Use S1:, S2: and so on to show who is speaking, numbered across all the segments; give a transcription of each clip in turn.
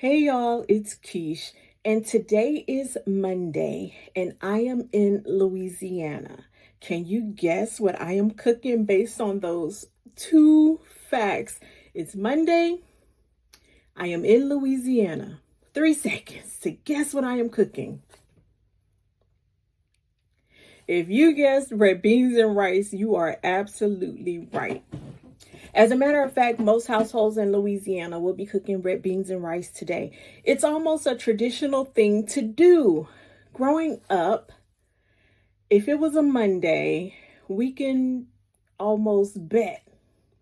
S1: Hey y'all, it's Keish, and today is Monday, and I am in Louisiana. Can you guess what I am cooking based on those two facts? It's Monday, I am in Louisiana. 3 seconds to guess what I am cooking. If you guessed red beans and rice, you are absolutely right. As a matter of fact, most households in Louisiana will be cooking red beans and rice today. It's almost a traditional thing to do. Growing up, if it was a Monday, we can almost bet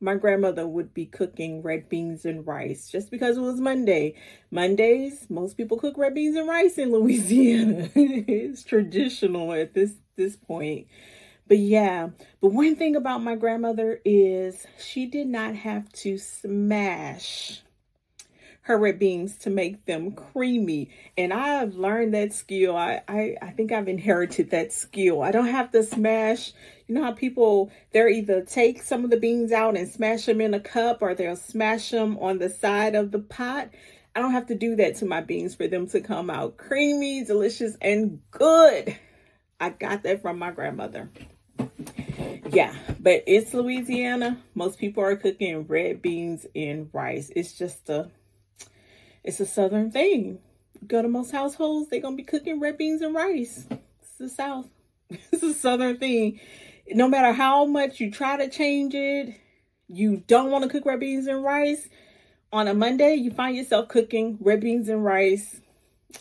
S1: my grandmother would be cooking red beans and rice just because it was Monday. Mondays, most people cook red beans and rice in Louisiana. It's traditional at this point. But yeah, but one thing about my grandmother is she did not have to smash her red beans to make them creamy. And I've learned that skill. I think I've inherited that skill. I don't have to smash. You know how people, they'll either take some of the beans out and smash them in a cup, or they'll smash them on the side of the pot. I don't have to do that to my beans for them to come out creamy, delicious, and good. I got that from my grandmother. Yeah, but it's Louisiana. Most people are cooking red beans and rice. It's a southern thing. Go to most households, they're gonna be cooking red beans and rice. It's the South. It's a southern thing. No matter how much you try to change it, you don't want to cook red beans and rice. On a Monday, you find yourself cooking red beans and rice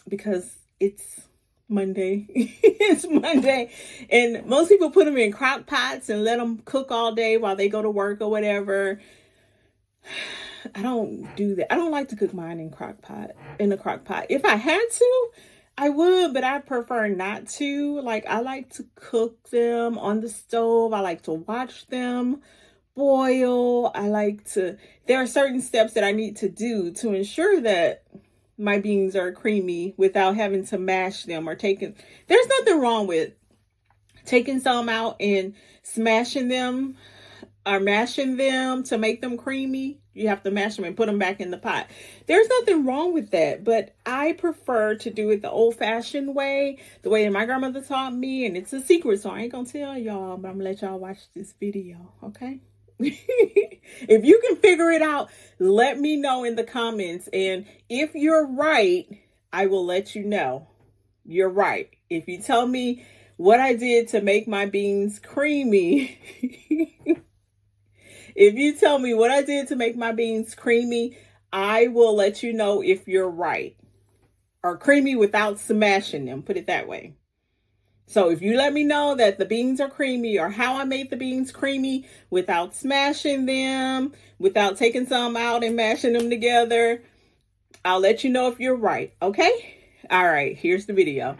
S1: because it's Monday. It's Monday. And most people put them in crock pots and let them cook all day while they go to work or whatever. I don't do that. I don't like to cook mine in a crock pot. If I had to, I would, but I prefer not to. Like, I like to cook them on the stove. I like to watch them boil. There are certain steps that I need to do to ensure that my beans are creamy without having to mash them there's nothing wrong with taking some out and smashing them or mashing them to make them creamy. You have to mash them and put them back in the pot. There's nothing wrong with that, but I prefer to do it the old-fashioned way, the way that my grandmother taught me, and it's a secret, so I ain't gonna tell y'all, but I'm gonna let y'all watch this video, okay? If you can figure it out, let me know in the comments. And if you're right, I will let you know you're right. If you tell me what I did to make my beans creamy, if you tell me what I did to make my beans creamy, I will let you know if you're right. Or creamy without smashing them, put it that way. So if you let me know that the beans are creamy, or how I made the beans creamy without smashing them, without taking some out and mashing them together, I'll let you know if you're right, okay? All right, here's the video.